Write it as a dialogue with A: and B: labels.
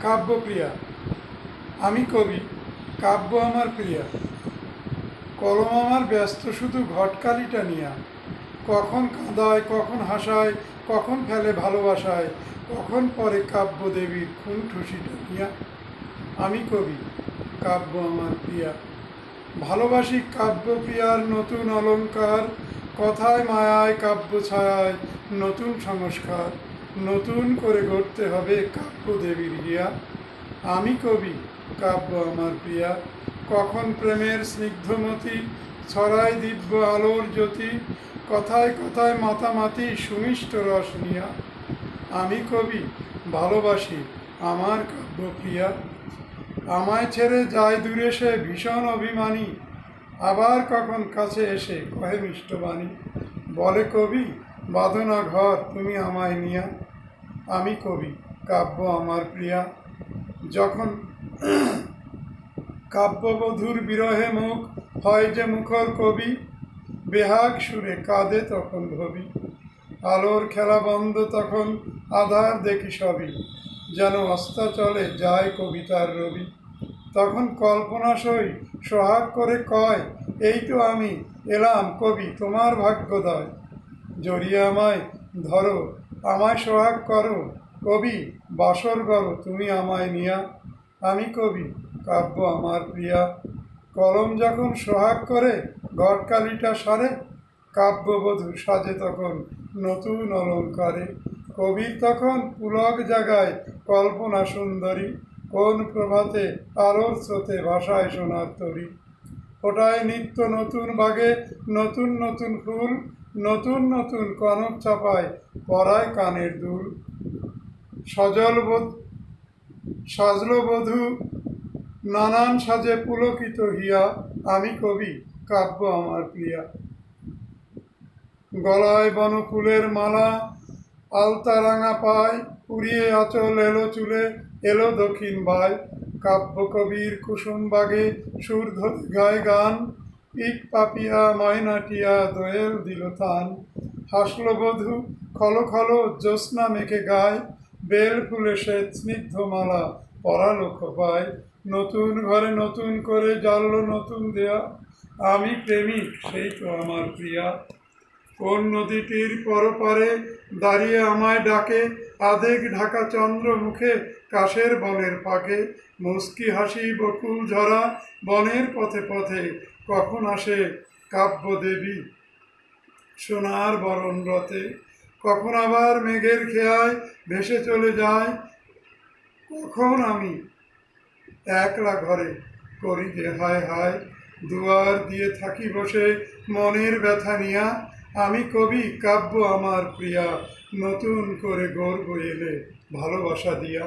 A: কাব্যপ্রিয়া। আমি কবি, কাব্য আমার প্রিয়া। কলম আমার ব্যস্ত শুধু ঘটকালিটা নিয়া। কখন কাঁদায়, কখন হাসায়, কখন ফেলে ভালোবাসায়, কখন পরে কাব্য দেবীর খুন ঠুসিটা নিয়া। আমি কবি, কাব্য আমার প্রিয়া। ভালোবাসি কাব্যপ্রিয়ার নতুন অলংকার, কথায় মায়ায় কাব্য ছায়ায় নতুন সংস্কার, নতুন করে গড়তে হবে কাব্য দেবীর হিয়া। আমি কবি, কাব্য আমার প্রিয়া। কখন প্রেমের স্নিগ্ধমতি ছড়ায় দিব্য আলোর জ্যোতি, কথায় কথায় মাতামাতি সুমিষ্ট রস নিয়া। আমি কবি, ভালোবাসি আমার কাব্যপ্রিয়া। আমায় ছেড়ে যায় দূরে সে ভীষণ অভিমানী, আবার কখন কাছে এসে কহে মিষ্টবাণী। বলে কবি, বাঁধো না ঘর তুমি আমায় নিয়া। আমি কবি, কাব্য আমার প্রিয়া। যখন কাব্যবধূর বিরহে মুখ হয় যে মুখর কবি, বেহাগ সুরে কাঁদে তখন ভবি। আলোর খেলা বন্ধ তখন আধার দেখি সবই, যেন অস্তাচলে যায় কবিতার রবি। তখন কল্পনা সই সোহাগ করে কয়, এই তো আমি এলাম কবি তোমার ভাগ্যোদয়। জড়িয়ে আমায় ধরো, আমায় সোহাগ করো, কবি বাসর করো তুমি আমায় নিয়া। আমি কবি, কাব্য আমার প্রিয়া। কলম যখন সোহাগ করে ঘটকালিটা সারে, কাব্যবধূ সাজে তখন নতুন অলঙ্কারে। কবির তখন পুলক জাগায় কল্পনা সুন্দরী, কোন প্রভাতে আলোর স্রোতে ভাষায় সোনার তরী। ফোটায় নিত্য নতুন বাগে নতুন নতুন ফুল, নতুন নতুন কনক চাপায় পরায় কানের দুল। সজল সাজলো বধূ নানান সাজে পুলকিত হিয়া। আমি কবি, কাব্য আমার প্রিয়া। গলায় বনফুলের মালা আলতা রাঙা পায়, উড়িয়ে আঁচল এলো চুলে এলো দক্ষিণ বায়। কাব্য কবির কুসুম বাগে সুর ধরে গায় গান, ইট পাপিয়া ময়নাটিয়া দোয়েল দিল তান। হাসলো বধূ খলো খলো জ্যোৎস্না মেখে গায়, বেল ফুলে সে স্নিগ্ধ মালা পরালো খোপায়। নতুন ঘরে নতুন করে জ্বাললো নতুন দেয়া, আমি প্রেমিক সেই তো আমার প্রিয়া। কোন নদীটির পরপারে দাঁড়িয়ে আমায় ডাকে, আধেক ঢাকা চন্দ্র মুখে কাশের বনের পাকে। মুস্কি হাসি বকুল ঝরা বনের পথে পথে, কখন আসে কাব্য দেবী সোনার বরণ রথে। কখন আবার মেঘের খেয়ায় ভেসে চলে যায়, কখন আমি একলা ঘরে করি যে হায় হায়। দুয়ার দিয়ে থাকি বসে মনের ব্যথা নিয়া। আমি কবি, কাব্য আমার প্রিয়া। নতুন করে গর্ব এলে ভালোবাসা দিয়া।